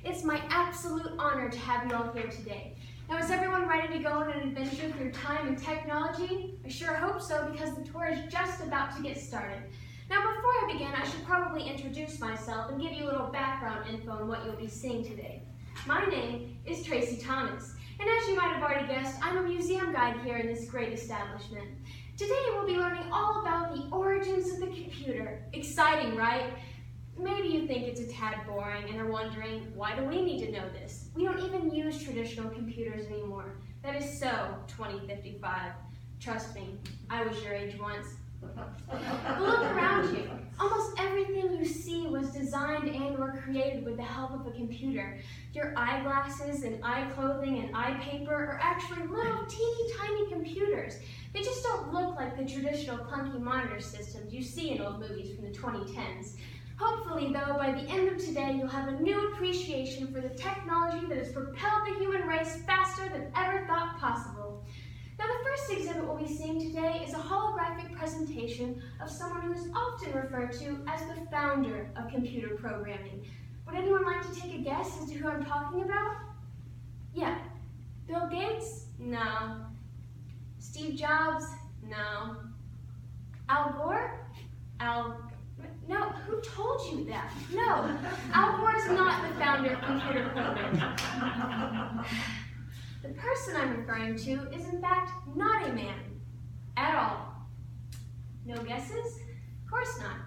It's my absolute honor to have you all here today. Now, is everyone ready to go on an adventure through time and technology? I sure hope so, because the tour is just about to get started. Now, before I begin, I should probably introduce myself and give you a little background info on what you'll be seeing today. My name is Tracy Thomas, and as you might have already guessed, I'm a museum guide here in this great establishment. Today we'll be learning all about the origins of the computer. Exciting, right? Maybe you think it's a tad boring and are wondering, why do we need to know this? We don't even use traditional computers anymore. That is so 2055. Trust me, I was your age once. But look around you. Almost everything you see was designed and or created with the help of a computer. Your eyeglasses and eye clothing and eye paper are actually little teeny tiny computers. They just don't look like the traditional clunky monitor systems you see in old movies from the 2010s. Hopefully, though, by the end of today, you'll have a new appreciation for the technology that has propelled the human race faster than ever thought possible. Now, the first exhibit we'll be seeing today is a holographic presentation of someone who is often referred to as the founder of computer programming. Would anyone like to take a guess as to who I'm talking about? Yeah. Bill Gates? No. Steve Jobs? No. Al Gore? No, who told you that? No, Al Gore is not the founder of computer programming. The person I'm referring to is in fact not a man at all. No guesses? Of course not.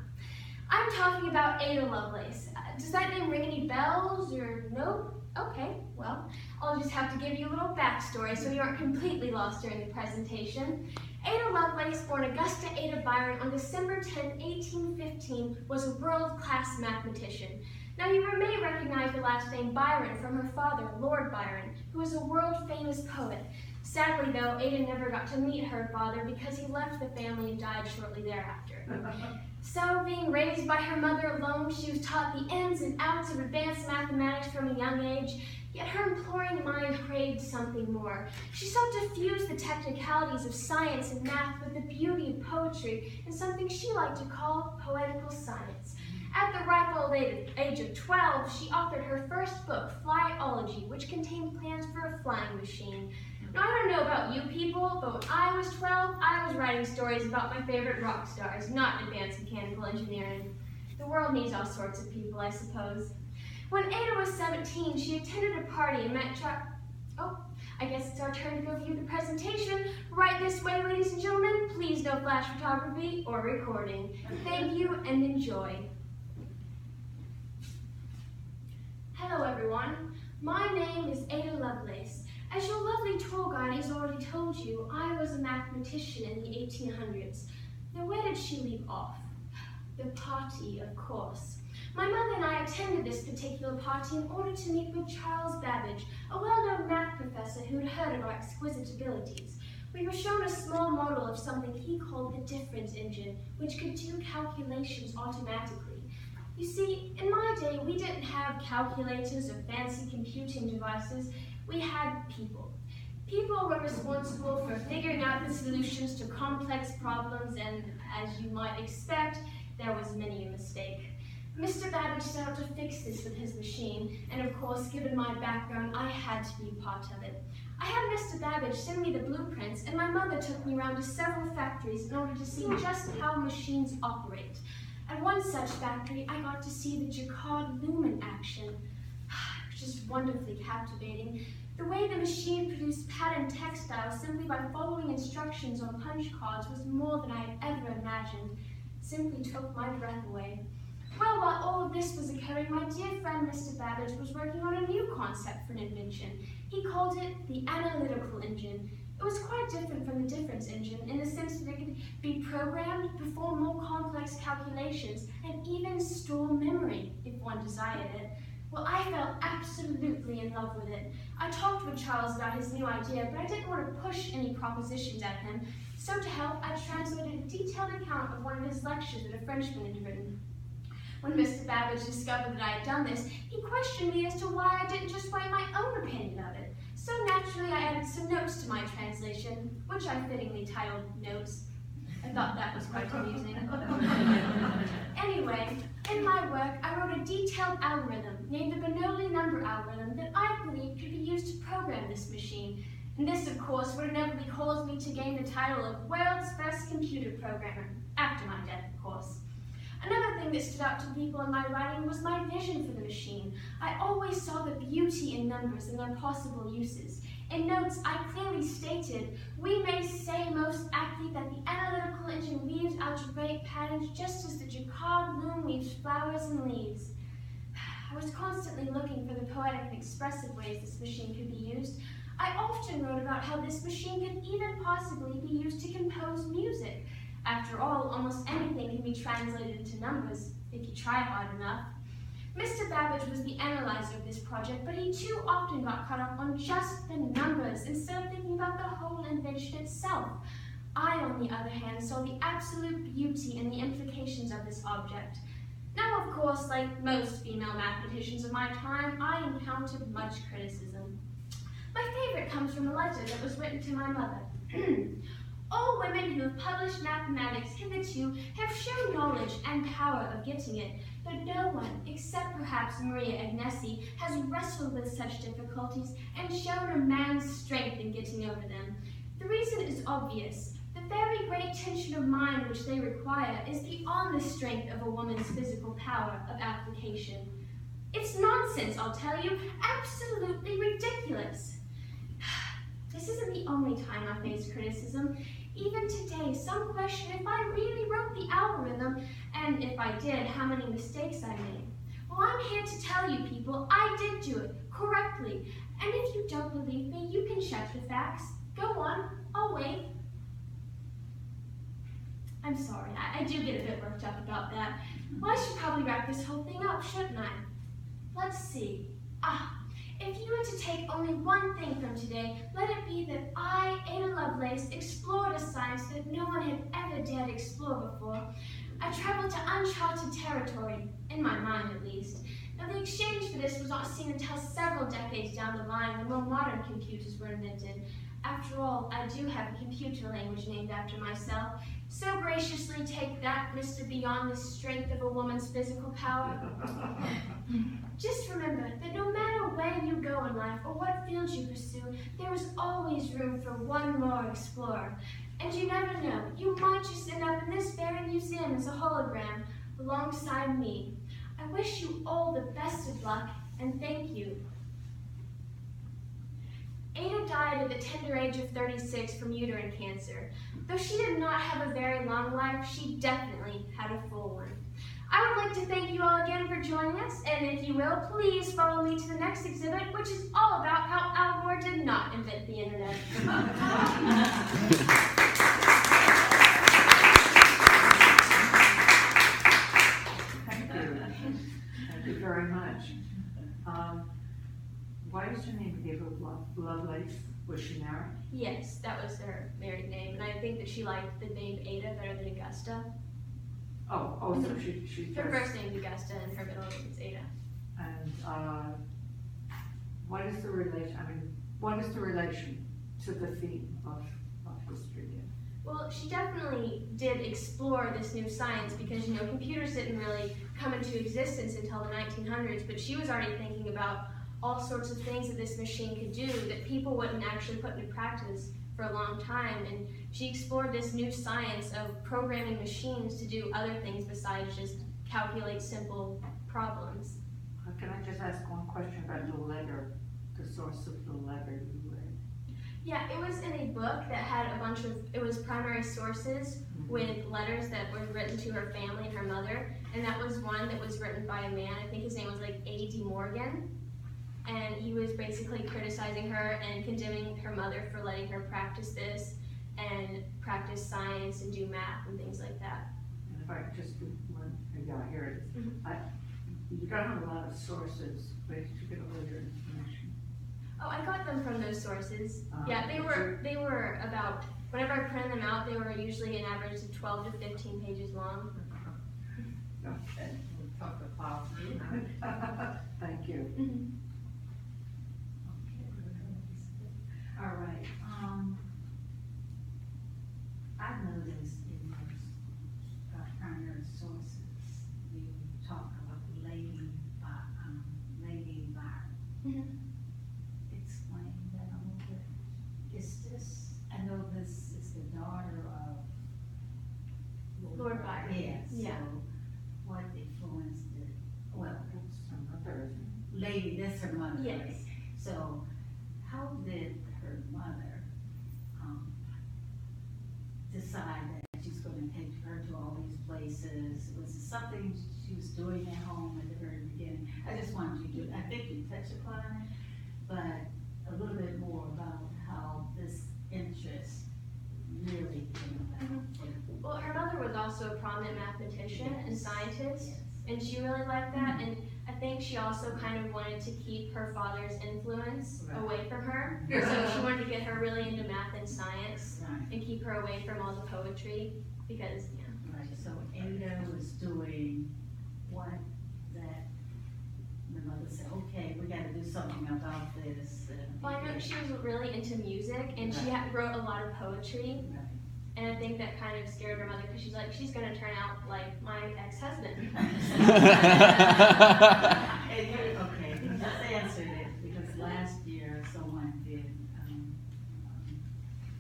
I'm talking about Ada Lovelace. Does that name ring any bells or no? Okay, well, I'll just have to give you a little backstory so you aren't completely lost during the presentation. Ada Lovelace, born Augusta Ada Byron on December 10, 1815, was a world-class mathematician. Now, you may recognize the last name Byron from her father, Lord Byron, who was a world-famous poet. Sadly, though, Ada never got to meet her father because he left the family and died shortly thereafter. So, being raised by her mother alone, she was taught the ins and outs of advanced mathematics from a young age, yet her imploring mind craved something more. She sought to fuse the technicalities of science and math with the beauty of poetry and something she liked to call poetical science. At the ripe old age of 12, she authored her first book, Flyology, which contained plans for a flying machine. Now, I don't know about you people, but when I was 12, I was writing stories about my favorite rock stars, not advanced mechanical engineering. The world needs all sorts of people, I suppose. When Ada was 17, she attended a party and met I guess it's our turn to go view the presentation. Right this way, ladies and gentlemen. Please no flash photography or recording. Thank you and enjoy. Hello, everyone. My name is Ada Lovelace. As your lovely tour guide has already told you, I was a mathematician in the 1800s. Now, where did she leave off? The party, of course. My mother and I attended this particular party in order to meet with Charles Babbage, a well-known math professor who had heard of our exquisite abilities. We were shown a small model of something he called the difference engine, which could do calculations automatically. You see, in my day, we didn't have calculators or fancy computing devices. We had people. People were responsible for figuring out the solutions to complex problems, and as you might expect, there was many a mistake. Mr. Babbage set out to fix this with his machine, and of course, given my background, I had to be part of it. I had Mr. Babbage send me the blueprints, and my mother took me around to several factories in order to see just how machines operate. At one such factory, I got to see the Jacquard loom in action, which is wonderfully captivating. The way the machine produced patterned textiles simply by following instructions on punch cards was more than I had ever imagined. It simply took my breath away. Well, while all of this was occurring, my dear friend Mr. Babbage was working on a new concept for an invention. He called it the analytical engine. It was quite different from the difference engine in the sense that it could be programmed, perform more complex calculations, and even store memory if one desired it. Well, I fell absolutely in love with it. I talked with Charles about his new idea, but I didn't want to push any propositions at him. So to help, I translated a detailed account of one of his lectures that a Frenchman had written. When Mr. Babbage discovered that I had done this, he questioned me as to why I didn't just write my own opinion of it. So naturally, I added some notes to my translation, which I fittingly titled Notes. I thought that was quite amusing. Anyway, in my work, I wrote a detailed algorithm named the Bernoulli number program this machine. And this, of course, would inevitably cause me to gain the title of World's Best Computer Programmer, after my death, of course. Another thing that stood out to people in my writing was my vision for the machine. I always saw the beauty in numbers and their possible uses. In notes, I clearly stated, we may say most aptly that the analytical engine weaves algebraic patterns just as the jacquard loom weaves flowers and leaves. I was constantly looking for the poetic and expressive ways this machine could be used. I often wrote about how this machine could even possibly be used to compose music. After all, almost anything can be translated into numbers, if you try hard enough. Mr. Babbage was the analyzer of this project, but he too often got caught up on just the numbers instead of thinking about the whole invention itself. I, on the other hand, saw the absolute beauty and the implications of this object. Now, of course, like most female mathematicians of my time, I encountered much criticism. My favorite comes from a letter that was written to my mother. All women who have published mathematics hitherto have shown knowledge and power of getting it, but no one, except perhaps Maria Agnesi, has wrestled with such difficulties and shown a man's strength in getting over them. The reason is obvious. The very great tension of mind which they require is beyond the strength of a woman's physical power of application. It's nonsense, I'll tell you, absolutely ridiculous. This isn't the only time I face criticism. Even today, some question if I really wrote the algorithm, and if I did, how many mistakes I made. Well, I'm here to tell you people, I did do it correctly. And if you don't believe me, you can check the facts. Go on, I'll wait. I'm sorry, I do get a bit worked up about that. Well, I should probably wrap this whole thing up, shouldn't I? Let's see. If you were to take only one thing from today, let it be that I, Ada Lovelace, explored a science that no one had ever dared explore before. I traveled to uncharted territory, in my mind at least. Now, the exchange for this was not seen until several decades down the line when more modern computers were invented. After all, I do have a computer language named after myself. So graciously take that, Mr. Beyond the strength of a woman's physical power. Just remember that no matter where you go in life or what fields you pursue, there is always room for one more explorer. And you never know, you might just end up in this very museum as a hologram alongside me. I wish you all the best of luck, and thank you. Ada died at the tender age of 36 from uterine cancer. Though she did not have a very long life, she definitely had a full one. I would like to thank you all again for joining us, and if you will, please follow me to the next exhibit, which is all about how Al Gore did not invent the internet. Thank you very much. Why is her name Ada Lovelace? Was she married? Yes, that was her married name, and I think that she liked the name Ada better than Augusta. So she Her first name is Augusta, and her middle name is Ada. And what is the relation? What is the relation to the theme of history? Well, she definitely did explore this new science because, computers didn't really come into existence until the 1900s, but she was already thinking about all sorts of things that this machine could do that people wouldn't actually put into practice for a long time. And she explored this new science of programming machines to do other things besides just calculate simple problems. Can I just ask one question about the letter, the source of the letter you read? Yeah, it was in a book that had it was primary sources with letters that were written to her family and her mother, and that was one that was written by a man, I think his name was like A.D. Morgan, and he was basically criticizing her and condemning her mother for letting her practice this and practice science and do math and things like that. And if I could just do one, here it is. You don't have a lot of sources, where did you get all of your information? Oh, I got them from those sources. Yeah, they were about, whenever I printed them out, they were usually an average of 12 to 15 pages long. Okay, we'll talk about Thank you. All right. I noticed in those primary sources, you talk about Lady Byron. Explain lady, that's her mother, Yes. right? So, how did her mother, decide that she's gonna take her to all these places? Was it something she was doing at home at the very beginning? I just wanted you to, I think you touched upon it, but a little bit more about how this interest really came about. Well, her mother was also a prominent mathematician and scientist, Yes. and she really liked that, and I think she also kind of wanted to keep her father's influence Right. away from her. So she wanted to get her really into math and science Right, and keep her away from all the poetry, because, yeah. right, so Ada was doing what that, the mother said, okay, we gotta do something about this. Well, I know she was really into music, and she wrote a lot of poetry, Right. and I think that kind of scared her mother, because she's like, she's gonna turn out like my ex-husband. Okay, you just answered it, because last year someone did,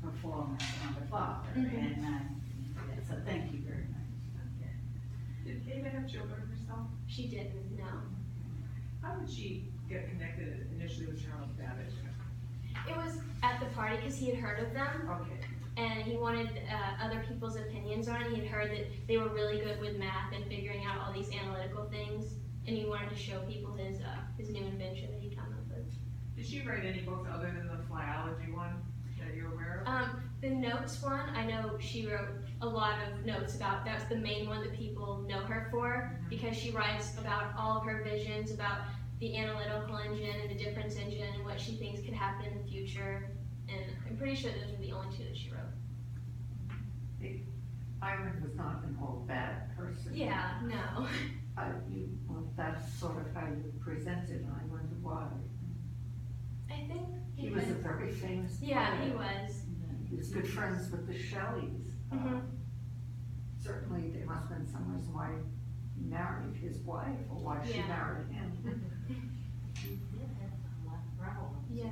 performance on the father, Mhm. and so thank you very much. Okay. Did Ada have children herself? She didn't, no. How did she get connected initially with Charles Babbage? It was at the party, because he had heard of them, Okay. and he wanted other people's opinions on it. He had heard that they were really good with math and figuring out all these analytical things, and he wanted to show people his new invention that he'd come up with. Did she write any books other than the flyology one that you're aware of? The notes one, I know she wrote a lot of notes about. That's the main one that people know her for, because she writes about all of her visions about the analytical engine and the difference engine and what she thinks could happen in the future. And I'm pretty sure those are the only two that she wrote. Byron was not an old bad person. Yeah, no. Well, that's sort of how you present it, and I wonder why. I think He was a very famous poet. Yeah, he was. He was good friends with the Shelleys. Mhm. Certainly, there must have been some reason why he married his wife, or why she Yeah. married him. Yeah.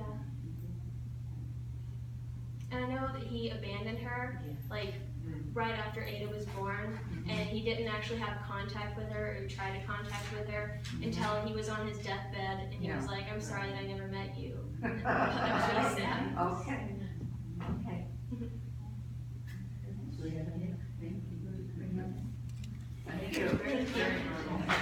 And I know that he abandoned her, like, right after Ada was born, and he didn't actually have contact with her or try to contact with her until he was on his deathbed, and he was like, I'm sorry that I never met you. That was really sad. Okay, okay. So we have any, thank you. Thank you. Very, very normal.